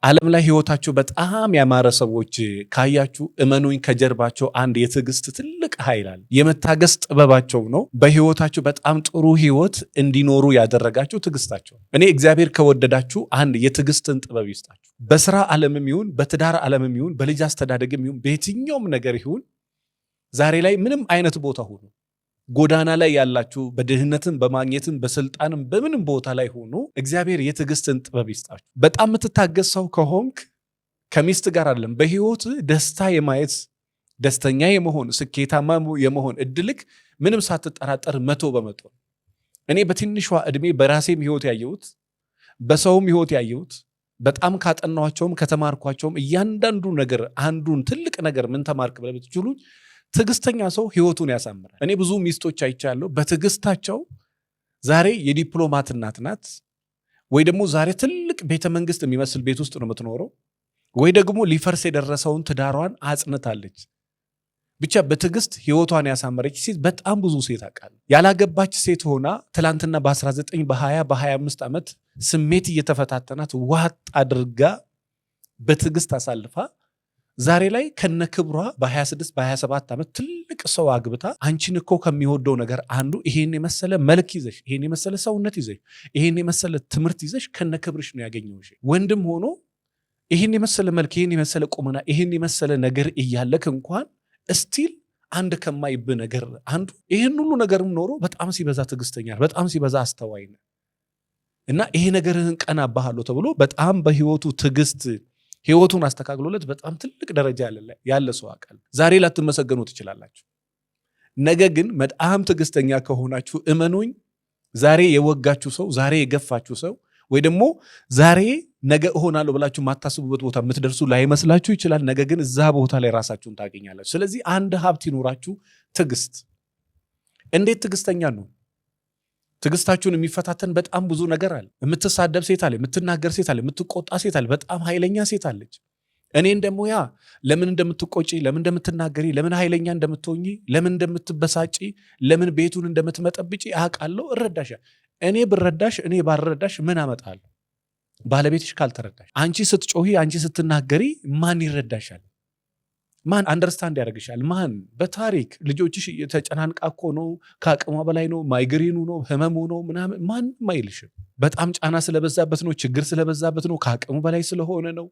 ዓለም ላይ ህይወታቸው በጣም ያማረ ሰዎች ካያችሁ እመኑኝ ከጀርባቸው አንድ የትዕግስት ትልቅ ኃይል አለ። የመታገስ ጥበባቸው ነው በህይወታቸው በጣም ጥሩ ህይወት እንዲኖሩ ያደረጋቸው ትዕግስታቸው። እኔ እግዚአብሔር ከወደዳችሁ አንድ የትዕግስትን ጥበብ ይስጣችሁ። በስራ ዓለምም ይሁን በትዳር ዓለምም ይሁን በልጅ አስተዳደግም ይሁን በየትኛውም ነገር ይሁን ዛሬ ላይ ምንም አይነት ቦታ ሁኑ ጎዳና ላይ ያላችሁ በድህነትም በማግኘትም በስልጣንም በምንም ቦታ ላይ ሆኖ እግዚአብሔር የትዕግስትን ጥበብ ይስጣችሁ። በጣም የምትታገስ ሰው ከሆንክ ከሚስት ጋር አይደለም በህይወት ደስታ የማየት ደስተኛ የመሆን ስኬታማ የመሆን እድልክ ምንም ሳትጠራጠር 100%። እኔ በትንሿ እድሜ በራሴም ህይወት ያየሁት በሰውም ህይወት ያየሁት በጣም ካጠናኋቸውም ከተማርኳቸውም እያንዳንዱ ነገር አንዱን ትልቅ ነገር ምን ተማርክ ብለህ ብትችሉኝ ትዕግስተኛ ሰው ህይወቱን ያሳምራል። እኔ ብዙ ሚስቶች አይቻለሁ በትዕግስታቸው ዛሬ የዲፕሎማት እናት ናት፣ ወይ ደግሞ ዛሬ ትልቅ ቤተ መንግስት የሚመስል ቤት ውስጥ ነው የምትኖረው፣ ወይ ደግሞ ሊፈርስ የደረሰውን ትዳሯን አጽንታለች። ብቻ በትዕግስት ህይወቷን ያሳመረች ሴት በጣም ብዙ ሴት አውቃለሁ። ያላገባች ሴት ሆና ትላንትና በ19 በ20 በ25 ዓመት ስሜት እየተፈታተናት ዋጥ አድርጋ በትዕግስት አሳልፋ ዛሬ ላይ ከነክብሯ በ26 በ27 ዓመት ትልቅ ሰው አግብታ አንቺን እኮ ከሚወደው ነገር አንዱ ይሄን የመሰለ መልክ ይዘሽ ይሄን የመሰለ ሰውነት ይዘሽ ይሄን የመሰለ ትምህርት ይዘሽ ከነክብርሽ ነው ያገኘውሽ። ወንድም ሆኖ ይሄን የመሰለ መልክ ይሄን የመሰለ ቁመና ይሄን የመሰለ ነገር እያለክ እንኳን እስቲል አንድ ከማይብ ነገር አንዱ ይሄን ሁሉ ነገርም ኖሮ በጣም ሲበዛ ትዕግስተኛ በጣም ሲበዛ አስተዋይ ነው እና ይሄ ነገርህን ቀና አባሃለሁ ተብሎ በጣም በህይወቱ ትዕግስት ህይወቱን አስተካክሎለት በጣም ትልቅ ደረጃ ያለ ሰው አቃል። ዛሬ ላትመሰገኑ ትችላላችሁ፣ ነገ ግን በጣም ትዕግስተኛ ከሆናችሁ እመኑኝ ዛሬ የወጋችሁ ሰው ዛሬ የገፋችሁ ሰው ወይ ደግሞ ዛሬ ነገ እሆናለሁ ብላችሁ ማታስቡበት ቦታ የምትደርሱ ላይመስላችሁ ይችላል። ነገ ግን እዛ ቦታ ላይ ራሳችሁን ታገኛላችሁ። ስለዚህ አንድ ሀብት ይኖራችሁ ትዕግስት። እንዴት ትዕግስተኛ ነው? ትዕግስታችሁን የሚፈታተን በጣም ብዙ ነገር አለ። የምትሳደብ ሴት አለ፣ የምትናገር ሴት አለ፣ የምትቆጣ ሴት አለ፣ በጣም ኃይለኛ ሴት አለች። እኔን ደግሞ ያ ለምን እንደምትቆጪ ለምን እንደምትናገሪ ለምን ኃይለኛ እንደምትሆኚ ለምን እንደምትበሳጪ ለምን ቤቱን እንደምትመጠብጪ አውቃለሁ፣ እረዳሻል። እኔ ብረዳሽ እኔ ባልረዳሽ ምን አመጣለሁ? ባለቤትሽ ካልተረዳሽ አንቺ ስትጮሂ አንቺ ስትናገሪ ማን ይረዳሻል? ማን አንደርስታንድ ያደርግሻል? ማን? በታሪክ ልጆችሽ የተጨናንቃ እኮ ነው፣ ከአቅሟ በላይ ነው፣ ማይግሬኑ ነው፣ ህመሙ ነው ምናምን ማንም አይልሽም። በጣም ጫና ስለበዛበት ነው፣ ችግር ስለበዛበት ነው፣ ከአቅሙ በላይ ስለሆነ ነው፣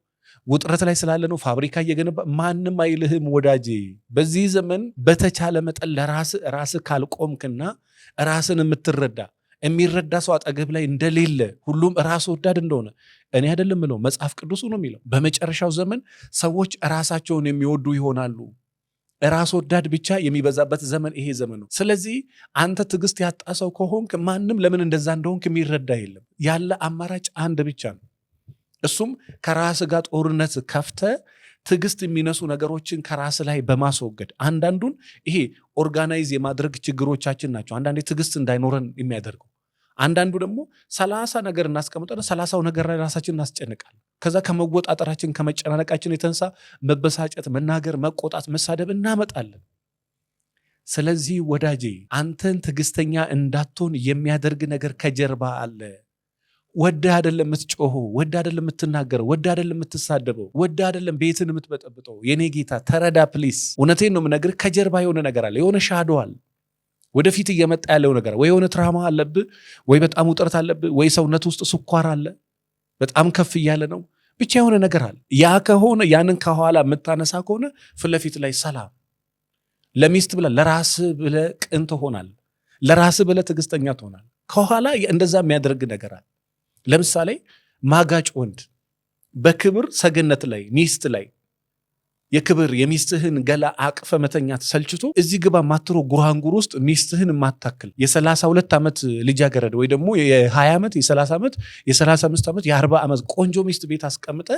ውጥረት ላይ ስላለ ነው፣ ፋብሪካ እየገነባ ማንም አይልህም ወዳጄ። በዚህ ዘመን በተቻለ መጠን ለራስ ካልቆምክና ራስን የምትረዳ የሚረዳ ሰው አጠገብ ላይ እንደሌለ ሁሉም ራስ ወዳድ እንደሆነ እኔ አይደለም ብለው መጽሐፍ ቅዱሱ ነው የሚለው። በመጨረሻው ዘመን ሰዎች ራሳቸውን የሚወዱ ይሆናሉ። ራስ ወዳድ ብቻ የሚበዛበት ዘመን ይሄ ዘመን ነው። ስለዚህ አንተ ትዕግስት ያጣ ሰው ከሆንክ ማንም ለምን እንደዛ እንደሆንክ የሚረዳ የለም። ያለ አማራጭ አንድ ብቻ ነው። እሱም ከራስ ጋር ጦርነት ከፍተ ትዕግስት የሚነሱ ነገሮችን ከራስ ላይ በማስወገድ አንዳንዱን ይሄ ኦርጋናይዝ የማድረግ ችግሮቻችን ናቸው አንዳንዴ ትዕግስት እንዳይኖረን የሚያደርገው። አንዳንዱ ደግሞ 30 ነገር እናስቀምጠን 30ው ነገር ላይ ራሳችን እናስጨንቃለን። ከዛ ከመወጣጠራችን ከመጨናነቃችን የተነሳ መበሳጨት፣ መናገር፣ መቆጣት፣ መሳደብ እናመጣለን። ስለዚህ ወዳጄ አንተን ትዕግስተኛ እንዳትሆን የሚያደርግ ነገር ከጀርባ አለ። ወደ አይደለም የምትጮኸው፣ ወደ አይደለም የምትናገረው፣ ወደ አይደለም የምትሳደበው፣ ወደ አይደለም ቤትን የምትበጠብጠው። የኔ ጌታ ተረዳ ፕሊስ። እውነቴን ነው የምነግርህ። ከጀርባ የሆነ ነገር አለ፣ የሆነ ሻዶ አለ። ወደፊት እየመጣ ያለው ነገር ወይ የሆነ ትራማ አለብህ፣ ወይ በጣም ውጥረት አለብህ፣ ወይ ሰውነት ውስጥ ስኳር አለ፣ በጣም ከፍ እያለ ነው። ብቻ የሆነ ነገር አለ። ያ ከሆነ ያንን ከኋላ የምታነሳ ከሆነ ፊት ለፊት ላይ ሰላም። ለሚስት ብለህ ለራስህ ብለህ ቅን ትሆናለህ፣ ለራስህ ብለህ ትዕግስተኛ ትሆናለህ። ከኋላ እንደዛ የሚያደርግ ነገር አለ። ለምሳሌ ማጋጭ ወንድ በክብር ሰገነት ላይ ሚስት ላይ የክብር የሚስትህን ገላ አቅፈ መተኛት ሰልችቶ እዚህ ግባ ማትሮ ጉራንጉር ውስጥ ሚስትህን ማታክል የ32 ዓመት ልጃገረድ ወይ ደግሞ የ20 ዓመት የ30 ዓመት የ35 ዓመት የ40 ዓመት ቆንጆ ሚስት ቤት አስቀምጠ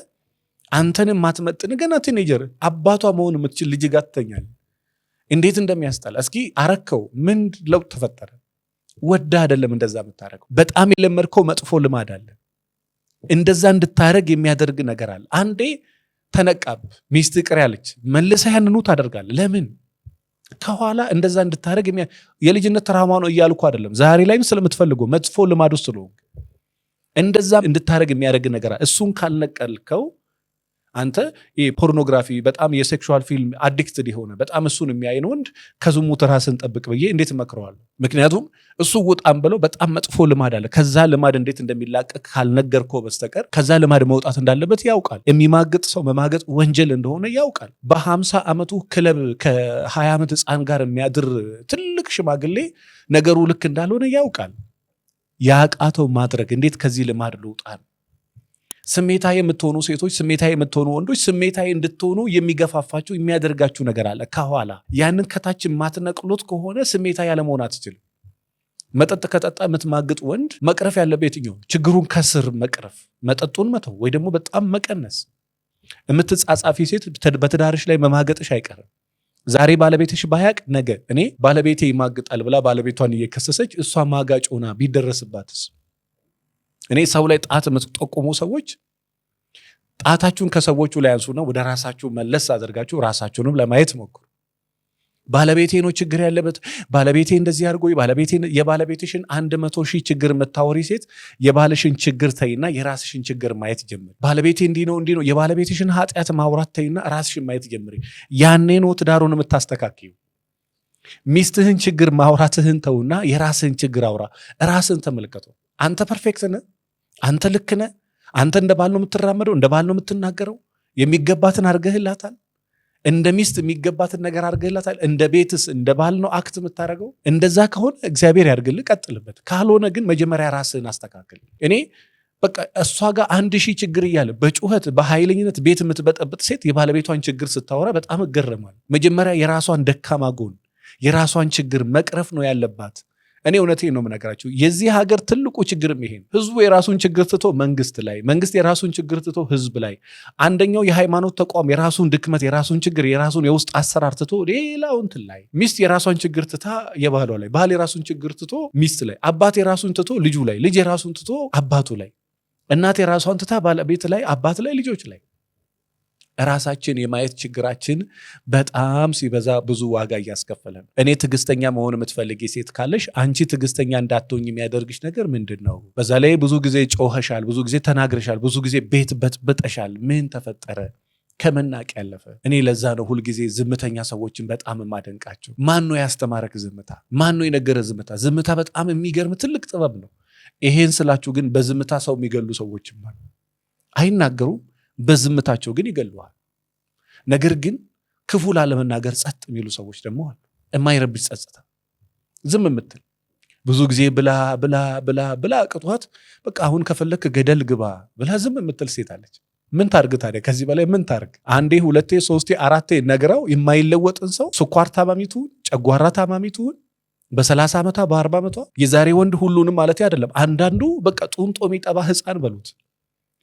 አንተን ማትመጥን ገና ቲኔጀር አባቷ መሆን የምትችል ልጅ ጋር ትተኛለህ። እንዴት እንደሚያስጠላ እስኪ አረከው። ምን ለውጥ ተፈጠረ? ወዳ አይደለም እንደዛ የምታረገው። በጣም የለመድከው መጥፎ ልማድ አለ። እንደዛ እንድታረግ የሚያደርግ ነገር አለ። አንዴ ተነቃብ ሚስት ቅር ያለች መልሰ ያንኑ ታደርጋለህ። ለምን? ከኋላ እንደዛ እንድታረግ የልጅነት ትራማ ነው እያልኩ አይደለም። ዛሬ ላይም ስለምትፈልገው መጥፎ ልማድ ውስጥ ነው እንደዛ እንድታረግ የሚያደርግ ነገር አለ። እሱን ካልነቀልከው አንተ ፖርኖግራፊ በጣም የሴክሹዋል ፊልም አዲክትድ የሆነ በጣም እሱን የሚያይን ወንድ ከዝሙት ራስን ጠብቅ ብዬ እንዴት እመክረዋለሁ? ምክንያቱም እሱ ውጣም ብለው በጣም መጥፎ ልማድ አለ። ከዛ ልማድ እንዴት እንደሚላቀቅ ካልነገርከው በስተቀር ከዛ ልማድ መውጣት እንዳለበት ያውቃል። የሚማግጥ ሰው መማገጥ ወንጀል እንደሆነ ያውቃል። በ50 ዓመቱ ክለብ ከ20 ዓመት ህፃን ጋር የሚያድር ትልቅ ሽማግሌ ነገሩ ልክ እንዳልሆነ ያውቃል። ያቃተው ማድረግ እንዴት ከዚህ ልማድ ልውጣ ነው። ስሜታዊ የምትሆኑ ሴቶች፣ ስሜታዊ የምትሆኑ ወንዶች ስሜታዊ እንድትሆኑ የሚገፋፋችሁ የሚያደርጋችሁ ነገር አለ ከኋላ። ያንን ከታች ማትነቅሎት ከሆነ ስሜታዊ ያለመሆን አትችልም። መጠጥ ከጠጣ የምትማግጥ ወንድ መቅረፍ ያለበት የትኛው? ችግሩን ከስር መቅረፍ፣ መጠጡን መተው ወይ ደግሞ በጣም መቀነስ። የምትጻጻፊ ሴት በትዳርሽ ላይ መማገጥሽ አይቀርም። ዛሬ ባለቤትሽ ባያቅ ነገ እኔ ባለቤቴ ይማግጣል ብላ ባለቤቷን እየከሰሰች እሷ ማጋጭ ሆና ቢደረስባትስ? እኔ ሰው ላይ ጣት የምትጠቁሙ ሰዎች ጣታችሁን ከሰዎቹ ላይ አንሱና ወደ ራሳችሁ መለስ አድርጋችሁ ራሳችሁንም ለማየት ሞክሩ። ባለቤቴ ነው ችግር ያለበት፣ ባለቤቴ እንደዚህ አድርጎ የባለቤትሽን 100,000 ችግር የምታወሪ ሴት የባልሽን ችግር ተይና የራስሽን ችግር ማየት ጀምሪ። ባለቤቴ እንዲህ ነው የባለቤትሽን ኃጢአት ማውራት ተይና ራስሽን ማየት ጀምሪ። ያኔ ነው ትዳሩን የምታስተካክዩ። ሚስትህን ችግር ማውራትህን ተውና የራስህን ችግር አውራ። ራስህን ተመልከተው። አንተ ፐርፌክት ነህ? አንተ ልክ ነህ? አንተ እንደ ባል ነው የምትራመደው? እንደ ባል ነው የምትናገረው? የሚገባትን አድርገህላታል? እንደ ሚስት የሚገባትን ነገር አድርገህላታል? እንደ ቤትስ እንደ ባል ነው አክት የምታደርገው? እንደዛ ከሆነ እግዚአብሔር ያድርግልህ፣ ቀጥልበት። ካልሆነ ግን መጀመሪያ ራስህን አስተካክል። እኔ በቃ እሷ ጋር 1000 ችግር እያለ በጩኸት በኃይለኝነት ቤት የምትበጠብጥ ሴት የባለቤቷን ችግር ስታወራ በጣም እገረማለሁ። መጀመሪያ የራሷን ደካማ ጎን የራሷን ችግር መቅረፍ ነው ያለባት። እኔ እውነቴን ነው የምነግራችሁ። የዚህ ሀገር ትልቁ ችግርም ይሄ ነው። ህዝቡ የራሱን ችግር ትቶ መንግስት ላይ፣ መንግስት የራሱን ችግር ትቶ ህዝብ ላይ፣ አንደኛው የሃይማኖት ተቋም የራሱን ድክመት የራሱን ችግር የራሱን የውስጥ አሰራር ትቶ ሌላው እንትን ላይ፣ ሚስት የራሷን ችግር ትታ የባሏ ላይ፣ ባል የራሱን ችግር ትቶ ሚስት ላይ፣ አባት የራሱን ትቶ ልጁ ላይ፣ ልጅ የራሱን ትቶ አባቱ ላይ፣ እናት የራሷን ትታ ባለቤት ላይ፣ አባት ላይ፣ ልጆች ላይ። ራሳችን የማየት ችግራችን በጣም ሲበዛ ብዙ ዋጋ እያስከፈለን። እኔ ትዕግስተኛ መሆን የምትፈልጊ ሴት ካለሽ አንቺ ትዕግስተኛ እንዳትሆኝ የሚያደርግሽ ነገር ምንድን ነው? በዛ ላይ ብዙ ጊዜ ጮኸሻል፣ ብዙ ጊዜ ተናግረሻል፣ ብዙ ጊዜ ቤት በጥብጠሻል። ምን ተፈጠረ? ከመናቅ ያለፈ። እኔ ለዛ ነው ሁልጊዜ ዝምተኛ ሰዎችን በጣም የማደንቃቸው። ማን ነው ያስተማረክ ዝምታ? ማን ነው የነገረ ዝምታ? ዝምታ በጣም የሚገርም ትልቅ ጥበብ ነው። ይሄን ስላችሁ ግን በዝምታ ሰው የሚገሉ ሰዎችም አሉ። አይናገሩም፣ በዝምታቸው ግን ይገሉዋል። ነገር ግን ክፉ ላለመናገር ጸጥ የሚሉ ሰዎች ደግሞ አሉ። የማይረብሽ ጸጥታ፣ ዝም የምትል ብዙ ጊዜ ብላ ብላ ብላ ብላ ቅጧት በቃ አሁን ከፈለክ ገደል ግባ ብላ ዝም የምትል ሴት አለች። ምን ታርግ ታዲያ? ከዚህ በላይ ምን ታርግ? አንዴ 2 3 4 ነግራው የማይለወጥን ሰው ስኳር ታማሚቱን ጨጓራ ታማሚቱን በ30 ዓመቷ በ40 ዓመቷ የዛሬ ወንድ ሁሉንም ማለት አይደለም። አንዳንዱ በቃ ጡንጦ የሚጠባ ህፃን በሉት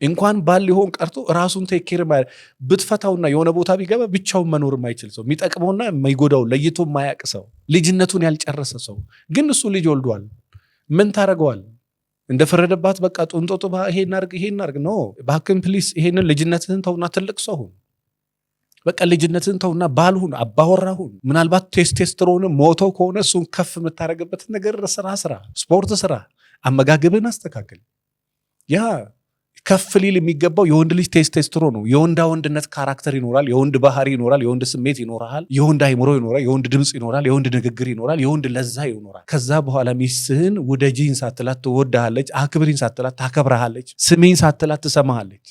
እንኳን ባል ሊሆን ቀርቶ ራሱን ቴኬር ብትፈታውና የሆነ ቦታ ቢገባ ብቻውን መኖር የማይችል ሰው፣ የሚጠቅመውና የማይጎዳው ለይቶ የማያቅ ሰው፣ ልጅነቱን ያልጨረሰ ሰው ግን እሱ ልጅ ወልዷል። ምን ታደርገዋል? እንደፈረደባት በቃ ጡንጦ ይሄን አርግ ነው። ባክን ፕሊስ ይሄንን ልጅነትህን ተውና ትልቅ ሰው ሁን። በቃ ልጅነትህን ተውና ባል ሁን፣ አባወራ ሁን። ምናልባት ቴስቴስትሮን ሞተው ከሆነ እሱን ከፍ የምታደርግበትን ነገር ስራ፣ ስፖርት ስራ፣ አመጋገብህን አስተካክል። ያ ከፍ ሊል የሚገባው የወንድ ልጅ ቴስቴስትሮን ነው። የወንዳ ወንድነት ካራክተር ይኖራል፣ የወንድ ባህሪ ይኖራል፣ የወንድ ስሜት ይኖራል፣ የወንድ አይምሮ ይኖራል፣ የወንድ ድምፅ ይኖራል፣ የወንድ ንግግር ይኖራል፣ የወንድ ለዛ ይኖራል። ከዛ በኋላ ሚስትህን ውደጂኝ ሳትላት ትወድሃለች፣ አክብሪኝ ሳትላት ታከብረሃለች፣ ስሚኝ ሳትላት ትሰማሃለች።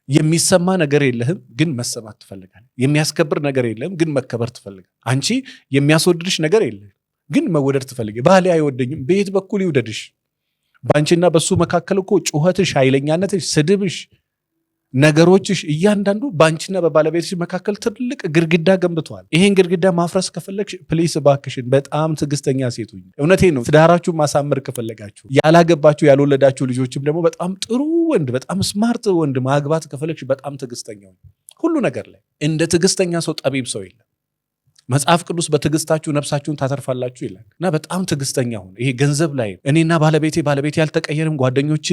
የሚሰማ ነገር የለህም ግን መሰማት ትፈልጋለህ። የሚያስከብር ነገር የለህም ግን መከበር ትፈልጋለህ። አንቺ የሚያስወድድሽ ነገር የለህም ግን መወደድ ትፈልጋለህ። ባህሌ አይወደኝም፣ በየት በኩል ይውደድሽ? ባንቺና በሱ መካከል እኮ ጩኸትሽ፣ ኃይለኛነትሽ፣ ስድብሽ፣ ነገሮችሽ እያንዳንዱ ባንቺና በባለቤትሽ መካከል ትልቅ ግድግዳ ገንብቷል። ይሄን ግድግዳ ማፍረስ ከፈለግሽ ፕሊስ እባክሽን በጣም ትዕግስተኛ ሴት ሁኚ። እውነቴን ነው። ትዳራችሁ ማሳመር ከፈለጋችሁ፣ ያላገባችሁ ያልወለዳችሁ ልጆችም ደግሞ በጣም ጥሩ ወንድ፣ በጣም ስማርት ወንድ ማግባት ከፈለግሽ በጣም ትዕግስተኛ ሁኚ። ሁሉ ነገር ላይ እንደ ትዕግስተኛ ሰው ጠቢብ ሰው የለም። መጽሐፍ ቅዱስ በትዕግስታችሁ ነፍሳችሁን ታተርፋላችሁ ይላል እና በጣም ትዕግስተኛ ሁን። ይሄ ገንዘብ ላይ እኔና ባለቤቴ ያልተቀየርም፣ ጓደኞች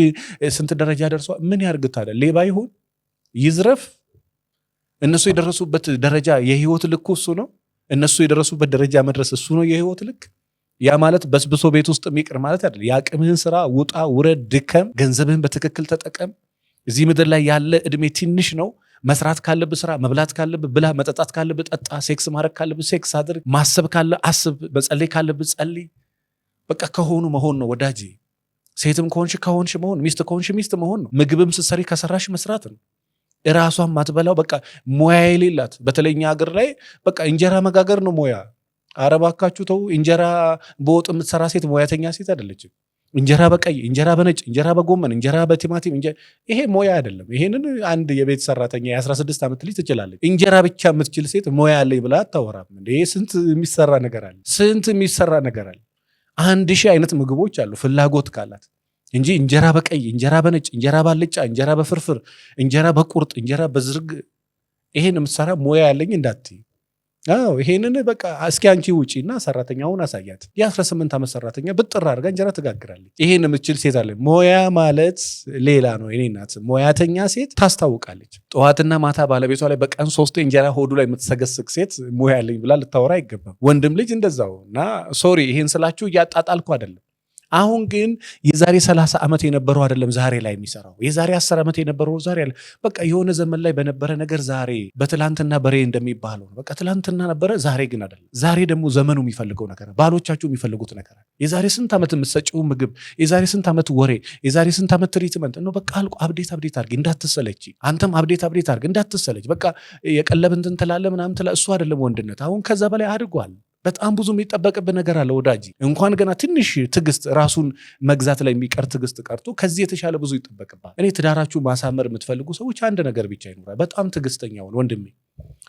ስንት ደረጃ ደርሰዋል፣ ምን ያርግ ታዲያ? ሌባ ይሁን ይዝረፍ፣ እነሱ የደረሱበት ደረጃ የህይወት ልኩ እሱ ነው። እነሱ የደረሱበት ደረጃ መድረስ እሱ ነው የህይወት ልክ። ያ ማለት በስብሶ ቤት ውስጥ የሚቅር ማለት አይደለም። የአቅምህን ስራ፣ ውጣ ውረድ፣ ድከም፣ ገንዘብህን በትክክል ተጠቀም። እዚህ ምድር ላይ ያለ እድሜ ትንሽ ነው። መስራት ካለብህ ስራ፣ መብላት ካለብህ ብላ፣ መጠጣት ካለብህ ጠጣ፣ ሴክስ ማድረግ ካለብህ ሴክስ አድርግ፣ ማሰብ ካለ አስብ፣ መጸለይ ካለብህ ጸልይ። በቃ ከሆኑ መሆን ነው ወዳጄ። ሴትም ከሆንሽ መሆን፣ ሚስት ከሆንሽ ሚስት መሆን ነው። ምግብም ስትሰሪ ከሰራሽ መስራት ነው። እራሷን ማትበላው በቃ ሙያ የሌላት በተለይኛ ሀገር ላይ በቃ እንጀራ መጋገር ነው ሙያ። አረባካችሁ ተው። እንጀራ በወጥ የምትሰራ ሴት ሙያተኛ ሴት አይደለችም። እንጀራ በቀይ፣ እንጀራ በነጭ፣ እንጀራ በጎመን፣ እንጀራ በቲማቲም ይሄ ሙያ አይደለም። ይሄንን አንድ የቤት ሰራተኛ የ16 ዓመት ልጅ ትችላለች። እንጀራ ብቻ የምትችል ሴት ሙያ አለኝ ብላ አታወራም እንዴ? ስንት የሚሰራ ነገር አለ፣ ስንት የሚሰራ ነገር አለ። 1000 አይነት ምግቦች አሉ ፍላጎት ካላት እንጂ እንጀራ በቀይ፣ እንጀራ በነጭ፣ እንጀራ ባልጫ፣ እንጀራ በፍርፍር፣ እንጀራ በቁርጥ፣ እንጀራ በዝርግ ይሄን የምትሰራ ሙያ ያለኝ እንዳትይ። ይሄንን በቃ እስኪ አንቺ ውጪና ሰራተኛውን አሳያት። የ18 ዓመት ሰራተኛ ብጥር አድርጋ እንጀራ ትጋግራለች። ይሄን የምትችል ሴት አለ። ሙያ ማለት ሌላ ነው። እኔ እናት ሙያተኛ ሴት ታስታውቃለች። ጠዋትና ማታ ባለቤቷ ላይ በቀን 3 እንጀራ ሆዱ ላይ የምትሰገስግ ሴት ሙያ ያለኝ ብላ ልታወራ አይገባም። ወንድም ልጅ እንደዛው እና ሶሪ ይሄን ስላችሁ እያጣጣልኩ አይደለም። አሁን ግን የዛሬ 30 ዓመት የነበረው አይደለም ዛሬ ላይ የሚሰራው። የዛሬ 10 ዓመት የነበረው ዛሬ አለ። በቃ የሆነ ዘመን ላይ በነበረ ነገር ዛሬ በትላንትና በሬ እንደሚባለው በቃ ትላንትና ነበረ፣ ዛሬ ግን አይደለም። ዛሬ ደግሞ ዘመኑ የሚፈልገው ነገር፣ ባሎቻችሁ የሚፈልጉት ነገር አለ። የዛሬ ስንት ዓመት የምትሰጪው ምግብ፣ የዛሬ ስንት ዓመት ወሬ፣ የዛሬ ስንት ዓመት ትሪትመንት ነው። በቃ አልቆ አብዴት አድርጊ እንዳትሰለች። አንተም አብዴት አድርጊ እንዳትሰለች። በቃ የቀለብ እንትን ትላለህ ምናምን ትላለህ። እሱ አይደለም ወንድነት። አሁን ከዛ በላይ አድርጓል። በጣም ብዙ የሚጠበቅብህ ነገር አለ ወዳጅ። እንኳን ገና ትንሽ ትዕግስት ራሱን መግዛት ላይ የሚቀር ትዕግስት ቀርቶ ከዚህ የተሻለ ብዙ ይጠበቅባል። እኔ ትዳራችሁ ማሳመር የምትፈልጉ ሰዎች አንድ ነገር ብቻ ይኖራል። በጣም ትዕግስተኛውን ወንድሜ፣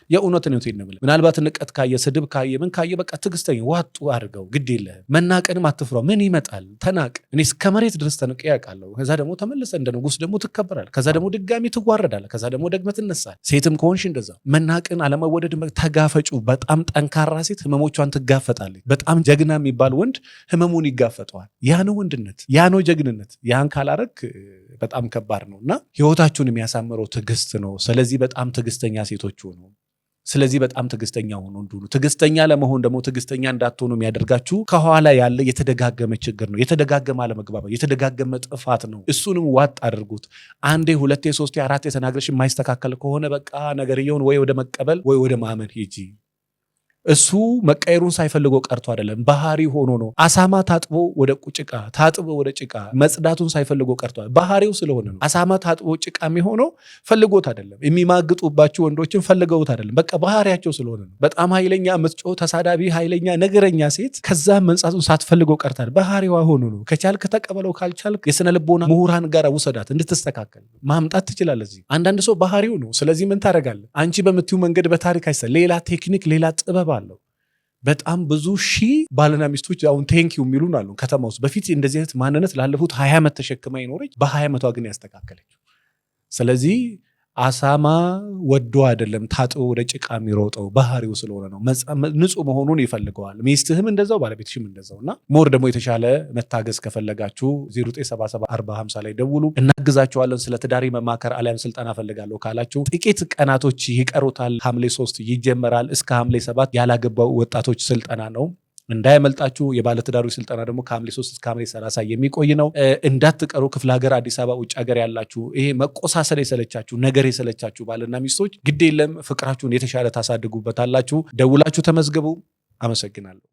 የእውነት ነው የምልህ። ምናልባት ንቀት ካየ፣ ስድብ ካየ፣ ምን ካየ በቃ ትዕግስተኛ ዋጡ አድርገው። ግድ የለህም። መናቅንም አትፍራው። ምን ይመጣል? ተናቅ። እኔ እስከ መሬት ድረስ ተንቄ ያውቃለሁ። ከዛ ደግሞ ተመልሰ እንደ ንጉስ ደግሞ ትከበራል። ከዛ ደግሞ ድጋሚ ትዋረዳለ። ከዛ ደግሞ ደግመህ ትነሳል። ሴትም ከሆንሽ እንደዛ መናቅን፣ አለመወደድ ተጋፈጩ። በጣም ጠንካራ ሴት ህመሞቿን ትጋፈጣለች። በጣም ጀግና የሚባል ወንድ ህመሙን ይጋፈጠዋል። ያ ነው ወንድነት፣ ያ ነው ጀግንነት። ያን ካላረግ በጣም ከባድ ነው እና ህይወታችሁን የሚያሳምረው ትዕግስት ነው። ስለዚህ በጣም ትዕግስተኛ ሴቶች ሆኑ። ስለዚህ በጣም ትዕግስተኛ ሆኖ እንዱኑ። ትዕግስተኛ ለመሆን ደግሞ ትዕግስተኛ እንዳትሆኑ የሚያደርጋችሁ ከኋላ ያለ የተደጋገመ ችግር ነው። የተደጋገመ አለመግባባት፣ የተደጋገመ ጥፋት ነው። እሱንም ዋጥ አድርጉት። አንዴ 2 3 4 የተናገረሽ የማይስተካከል ከሆነ በቃ ነገርየውን ወይ ወደ መቀበል ወይ ወደ ማመን ሂጂ። እሱ መቀየሩን ሳይፈልገው ቀርቶ አይደለም፣ ባህሪ ሆኖ ነው። አሳማ ታጥቦ ወደ ጭቃ፣ ታጥቦ ወደ ጭቃ መጽዳቱን ሳይፈልገው ቀርቶ ባህሪው ስለሆነ ነው። አሳማ ታጥቦ ጭቃ የሚሆነው ፈልጎት አይደለም። የሚማግጡባችሁ ወንዶችን ፈልገውት አይደለም። በቃ ባህሪያቸው ስለሆነ ነው። በጣም ኃይለኛ ምትጮህ፣ ተሳዳቢ፣ ኃይለኛ ነገረኛ ሴት ከዛ መንጻቱን ሳትፈልገው ቀርታ ባህሪዋ ሆኖ ነው። ከቻልክ ተቀበለው፣ ካልቻልክ የስነ ልቦና ምሁራን ጋር ውሰዳት እንድትስተካከል ማምጣት ትችላለህ። አንዳንድ ሰው ባህሪው ነው። ስለዚህ ምን ታደርጋለህ? አንቺ በምትዩ መንገድ በታሪክ አይሰ ሌላ ቴክኒክ፣ ሌላ ጥበብ አለው። በጣም ብዙ ሺህ ባልና ሚስቶች አሁን ቴንኪው የሚሉን አሉ ከተማ ውስጥ። በፊት እንደዚህ አይነት ማንነት ላለፉት 20 ዓመት ተሸክማ ይኖረች፣ በ20 ዓመቷ ግን ያስተካከለችው። ስለዚህ አሳማ ወዶ አይደለም ታጥቦ ወደ ጭቃ የሚሮጠው፣ ባህሪው ስለሆነ ነው። ንጹህ መሆኑን ይፈልገዋል። ሚስትህም እንደዛው፣ ባለቤትሽም እንደዛው። እና ሞር ደግሞ የተሻለ መታገዝ ከፈለጋችሁ 09774050 ላይ ደውሉ፣ እናግዛችኋለን። ስለ ትዳሪ መማከር አሊያም ስልጠና ፈልጋለሁ ካላችሁ ጥቂት ቀናቶች ይቀሩታል። ሐምሌ 3 ይጀመራል። እስከ ሐምሌ 7 ያላገባው ወጣቶች ስልጠና ነው። እንዳይመልጣችሁ። የባለትዳሩ ስልጠና ደግሞ ከሐምሌ 3 እስከ ሐምሌ 30 የሚቆይ ነው። እንዳትቀሩ። ክፍለ ሀገር፣ አዲስ አበባ፣ ውጭ ሀገር ያላችሁ ይሄ መቆሳሰል የሰለቻችሁ ነገር የሰለቻችሁ ባልና ሚስቶች ግድ የለም ፍቅራችሁን የተሻለ ታሳድጉበታላችሁ። ደውላችሁ ተመዝገቡ። አመሰግናለሁ።